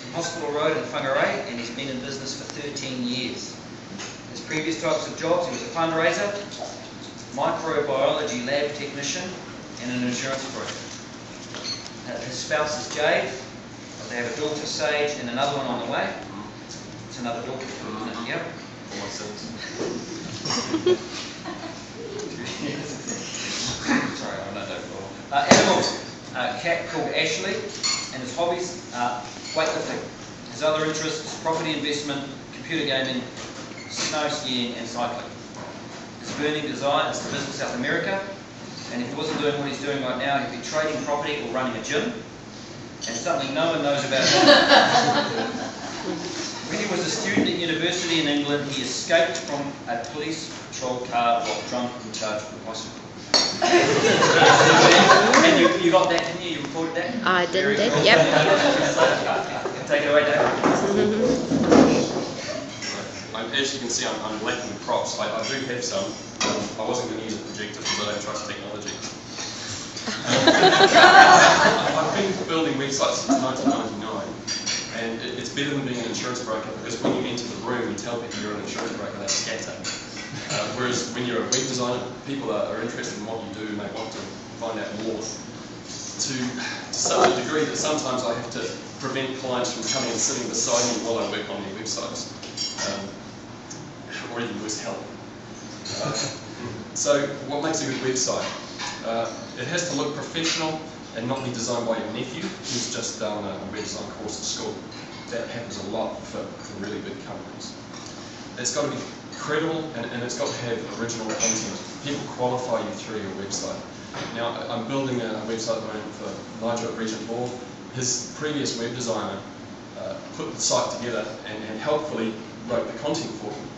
from Hospital Road in Whangarei, and he's been in business for 13 years. His previous types of jobs, he was a fundraiser, microbiology lab technician, and an insurance broker. His spouse is Jade. They have a daughter, Sage, and another one on the way. It's another daughter, isn't it? Yep. For my sins. Sorry, I don't know. Animals. A cat called Ashley, and his hobbies are weightlifting. His other interests: property investment, computer gaming, snow skiing, and cycling. His burning desire is to visit South America, and if he wasn't doing what he's doing right now, he'd be trading property or running a gym. And something no one knows about him. When he was a student at university in England, he escaped from a police patrol car while drunk and charged with bicycle. And you got that, didn't you? You reported that? I did, Cool. yep. Take it away, Dave. As you can see, I'm lacking props. I do have some. I wasn't going to use a projector because I don't trust technology. I've been building websites since 1999, and it's better than being an insurance broker because when you enter the room, you tell people you're an insurance broker, they scatter. Whereas when you're a web designer, people are interested in what you do and they want to find out more. To such a degree that sometimes I have to prevent clients from coming and sitting beside me while I work on their websites, or even worse, help. So what makes a good website? It has to look professional and not be designed by your nephew who's just done a web design course at school. That happens a lot for really big companies. It's got to be credible and it's got to have original content. People qualify you through your website. Now, I'm building a website at the moment for Nigel at Regent Law. His previous web designer put the site together and helpfully wrote the content for him.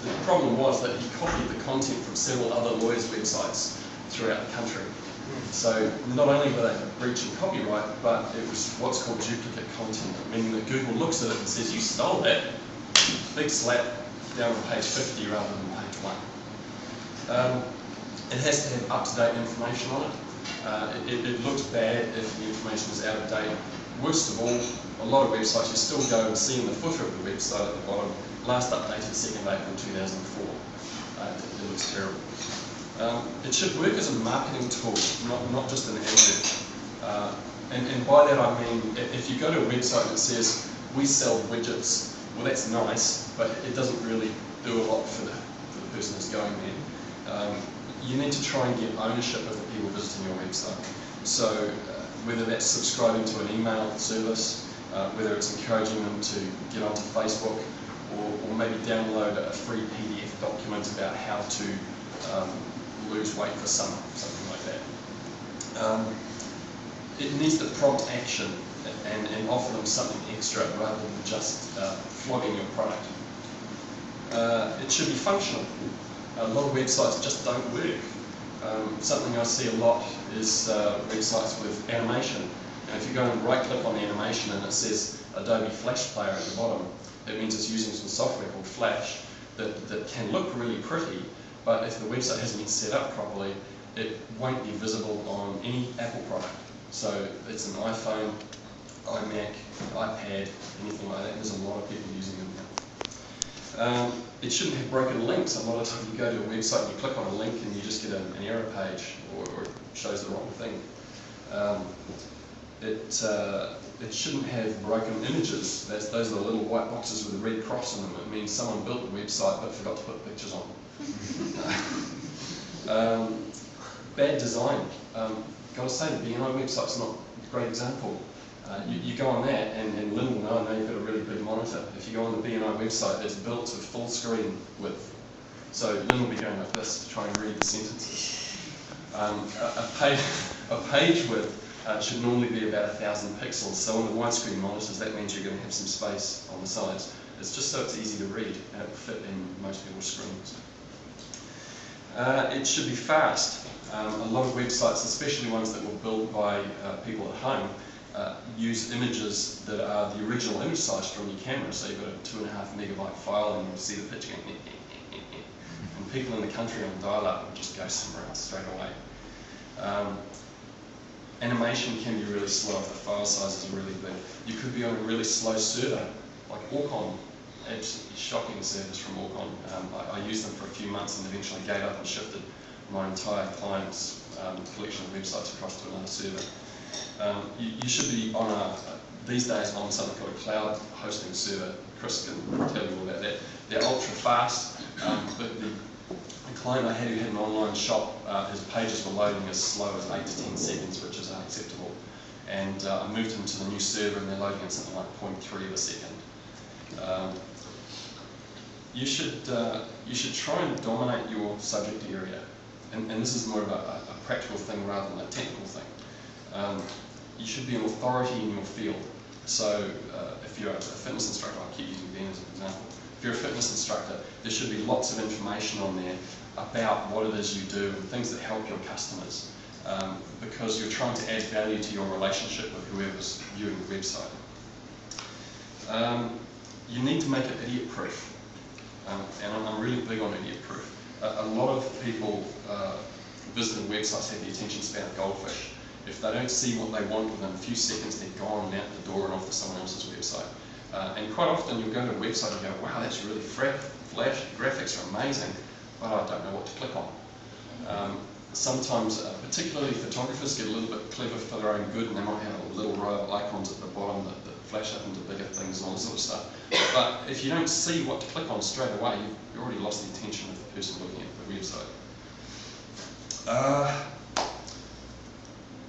The problem was that he copied the content from several other lawyers' websites throughout the country. So not only were they breaching copyright, but it was what's called duplicate content, meaning that Google looks at it and says, you stole that, big slap down on page 50 rather than page 1. It has to have up-to-date information on it. It looks bad if the information is out of date. Worst of all, a lot of websites you still go and see in the footer of the website at the bottom, last updated 2nd April 2004. It looks terrible. It should work as a marketing tool, not just an advert. And by that I mean, if you go to a website that says, we sell widgets, well that's nice, but it doesn't really do a lot for the person who's going there. You need to try and get ownership of the people visiting your website. So whether that's subscribing to an email service, whether it's encouraging them to get onto Facebook, or maybe download a free PDF document about how to lose weight for summer, something like that. It needs to prompt action and offer them something extra rather than just flogging your product. It should be functional. A lot of websites just don't work. Something I see a lot is websites with animation. And if you go and right-click on the animation and it says Adobe Flash Player at the bottom, it means it's using some software called Flash that can look really pretty, but if the website hasn't been set up properly, it won't be visible on any Apple product. So it's an iPhone, iMac, iPad, anything like that. There's a lot of people using them now. It shouldn't have broken links. A lot of times you go to a website and you click on a link and you just get an error page or it shows the wrong thing. It shouldn't have broken images. Those are the little white boxes with a red cross in them. It means someone built the website but forgot to put pictures on. Bad design. Got to say, the BNI website's not a great example. You go on that, and Lynn will know, I know you've got a really big monitor. If you go on the BNI website, it's built to full screen width. So Lynn will be going like this to try and read the sentences. A page width should normally be about 1,000 pixels. So on the widescreen monitors, that means you're going to have some space on the sides. It's just so it's easy to read, and it will fit in most people's screens. It should be fast. A lot of websites, especially ones that were built by people at home, use images that are the original image size from your camera. So you've got a 2.5 megabyte file and you'll see the picture going, and people in the country on dial-up will just go somewhere else straight away. Animation can be really slow if the file sizes are really big. You could be on a really slow server, like Orcon, absolutely shocking service from Orcon. I used them for a few months and eventually gave up and shifted my entire client's collection of websites across to another server. You should be on these days on something called a cloud hosting server. Chris can tell you all about that. They're ultra fast, but the client I had who had an online shop, his pages were loading as slow as 8 to 10 seconds, which is unacceptable. And I moved him to the new server and they're loading at something like 0.3 of a second. You should try and dominate your subject area. And this is more of a practical thing rather than a technical thing. You should be an authority in your field. So if you're a fitness instructor, I'll keep using Ben as an example. If you're a fitness instructor, there should be lots of information on there about what it is you do and things that help your customers, because you're trying to add value to your relationship with whoever's viewing the website. You need to make it idiot-proof, and I'm really big on idiot-proof. A lot of people visiting websites have the attention span of goldfish. If they don't see what they want within a few seconds, they're gone and out the door and off to someone else's website. And quite often you'll go to a website and go, wow, that's really flash, graphics are amazing, but I don't know what to click on. Sometimes, particularly photographers get a little bit clever for their own good, and they might have a little row of icons at the bottom that flash up into bigger things and all this sort of stuff. But if you don't see what to click on straight away, you've already lost the attention of the person looking at the website.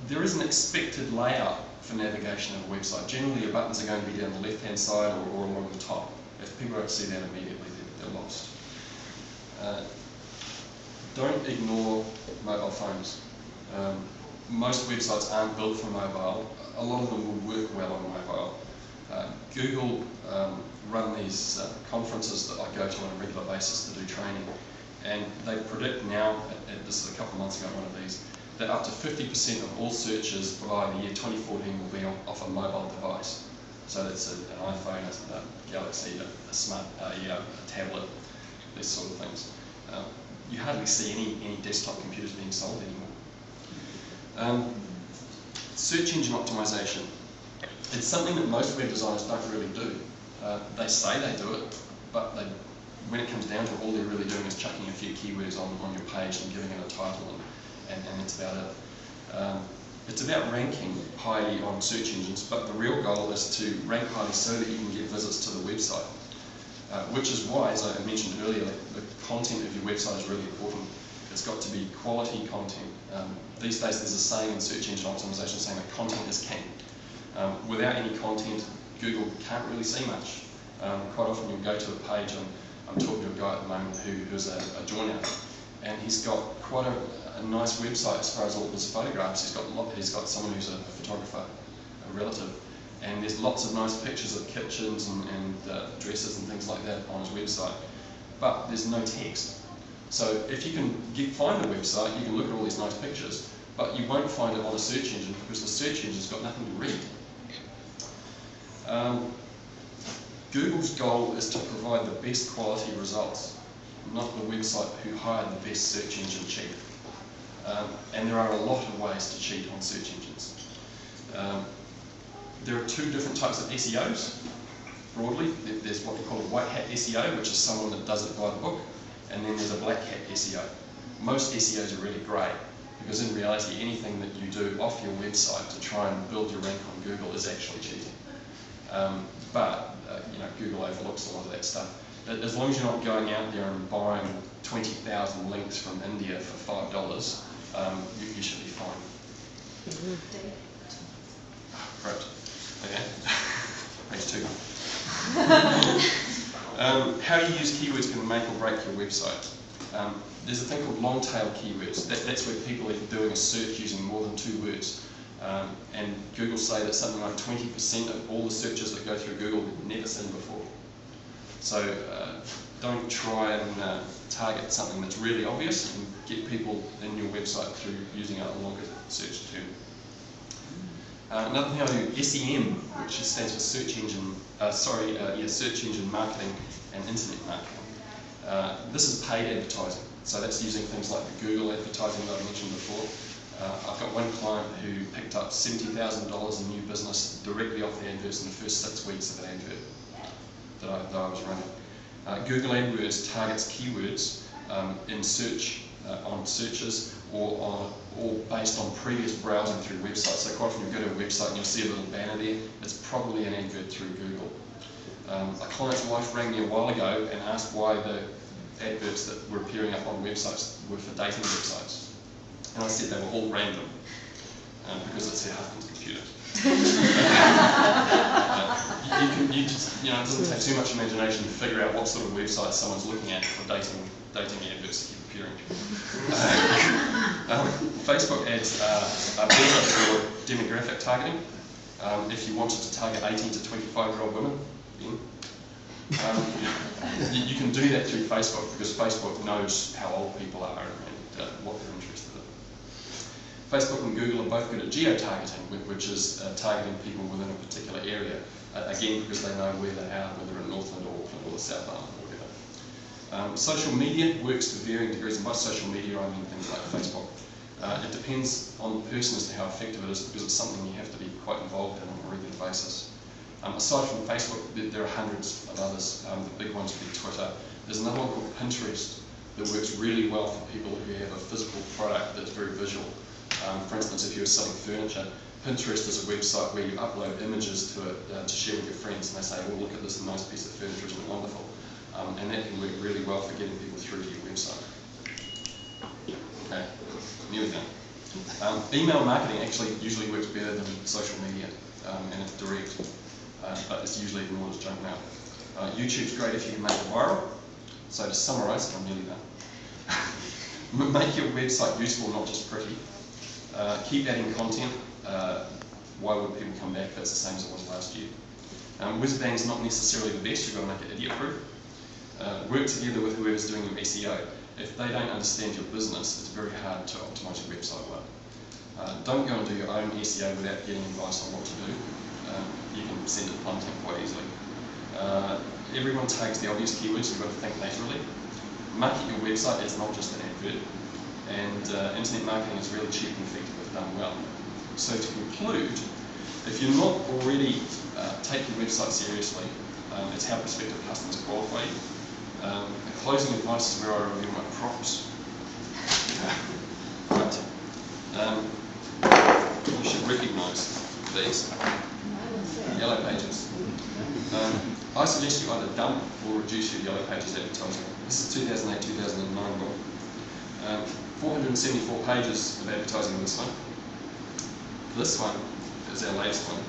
There is an expected layout for navigation of a website. Generally, your buttons are going to be down the left-hand side or along the top. If people don't see that immediately, they're lost. Don't ignore mobile phones. Most websites aren't built for mobile. A lot of them will work well on mobile. Google run these conferences that I go to on a regular basis to do training, and they predict now, this is a couple of months ago, one of these, that up to 50% of all searches by the year 2014 will be off a mobile device. So that's an iPhone, a Galaxy, a smart, a tablet, these sort of things. You hardly see any desktop computers being sold anymore. Search engine optimization. It's something that most web designers don't really do. They say they do it, but when it comes down to it, all they're really doing is chucking a few keywords on your page and giving it a title, and that's about it. It's about ranking highly on search engines, but the real goal is to rank highly so that you can get visits to the website. Which is why, as I mentioned earlier, the content of your website is really important. It's got to be quality content. These days there's a saying in search engine optimization saying that content is king. Without any content, Google can't really see much. Quite often you'll go to a page, I'm talking to a guy at the moment who's a joiner, and he's got quite a nice website as far as all of his photographs. He's got someone who's a photographer, a relative, and there's lots of nice pictures of kitchens and dresses and things like that on his website, but there's no text. So if you can find the website, you can look at all these nice pictures, but you won't find it on a search engine because the search engine's got nothing to read. Google's goal is to provide the best quality results, not the website who hired the best search engine chief. And there are a lot of ways to cheat on search engines. There are two different types of SEOs, broadly. There's what we call a white hat SEO, which is someone that does it by the book, and then there's a black hat SEO. Most SEOs are really grey, because in reality anything that you do off your website to try and build your rank on Google is actually cheating. But Google overlooks a lot of that stuff. As long as you're not going out there and buying 20,000 links from India for $5, you should be fine. Great. Okay. Page 2. How you use keywords can make or break your website. There's a thing called long tail keywords. That's where people are doing a search using more than 2 words. And Google say that something like 20% of all the searches that go through Google we've never seen before. So don't try and target something that's really obvious and get people in your website through using a longer search term. Another thing I do, SEM, which stands for search engine marketing and internet marketing. This is paid advertising, so that's using things like the Google advertising that I mentioned before. I've got one client who picked up $70,000 in new business directly off the adverts in the first 6 weeks of an advert that I was running. Google AdWords targets keywords in search, on searches, or based on previous browsing through websites. So quite often you go to a website and you'll see a little banner there. It's probably an advert through Google. A client's wife rang me a while ago and asked why the adverts that were appearing up on websites were for dating websites. And I said they were all random, because it's her husband's computer. It doesn't take too much imagination to figure out what sort of website someone's looking at for dating adverts to keep appearing. Facebook ads are better for demographic targeting. If you wanted to target 18 to 25-year-old women, you can do that through Facebook, because Facebook knows how old people are and what they're interested in. Facebook and Google are both good at geo-targeting, which is targeting people within a particular area, again because they know where they are, whether in Northland or Auckland or the South Island or whatever. Social media works to varying degrees, and by social media I mean things like Facebook. It depends on the person as to how effective it is, because it's something you have to be quite involved in on a regular basis. Aside from Facebook, there are hundreds of others. The big ones would be Twitter. There's another one called Pinterest that works really well for people who have a physical product that's very visual. For instance, if you're selling furniture, Pinterest is a website where you upload images to it to share with your friends, and they say, "Oh, look at this nice piece of furniture, isn't it wonderful?" And that can work really well for getting people through to your website. Okay, nearly done. Email marketing actually usually works better than social media, and it's direct, but it's usually ignored as junk mail. YouTube's great if you can make it viral. So to summarise, I'm nearly done. Make your website useful, not just pretty. Keep adding content. Why would people come back if it's the same as it was last year? Whiz-bang's not necessarily the best. You've got to make it idiot-proof. Work together with whoever's doing your SEO. If they don't understand your business, it's very hard to optimise your website well. Don't go and do your own SEO without getting advice on what to do. You can send it plummeting quite easily. Everyone tags the obvious keywords, you've got to think laterally. Market your website as not just an advert. And internet marketing is really cheap and effective if done well. So to conclude, if you're not already taking your website seriously, it's how prospective customers qualify you. The closing advice is where I review my props. Right. You should recognise these yellow pages. I suggest you either dump or reduce your yellow pages advertising. This is 2008-2009 model. 474 pages of advertising in this one. This one is our latest one.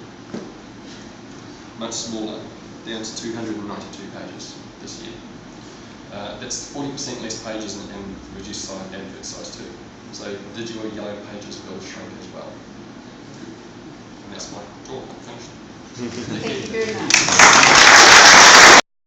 Much smaller, down to 292 pages this year. That's 40% less pages and reduced size, advert size too. So did your yellow pages will shrink as well? And that's my talk. Finished. Thank you very much.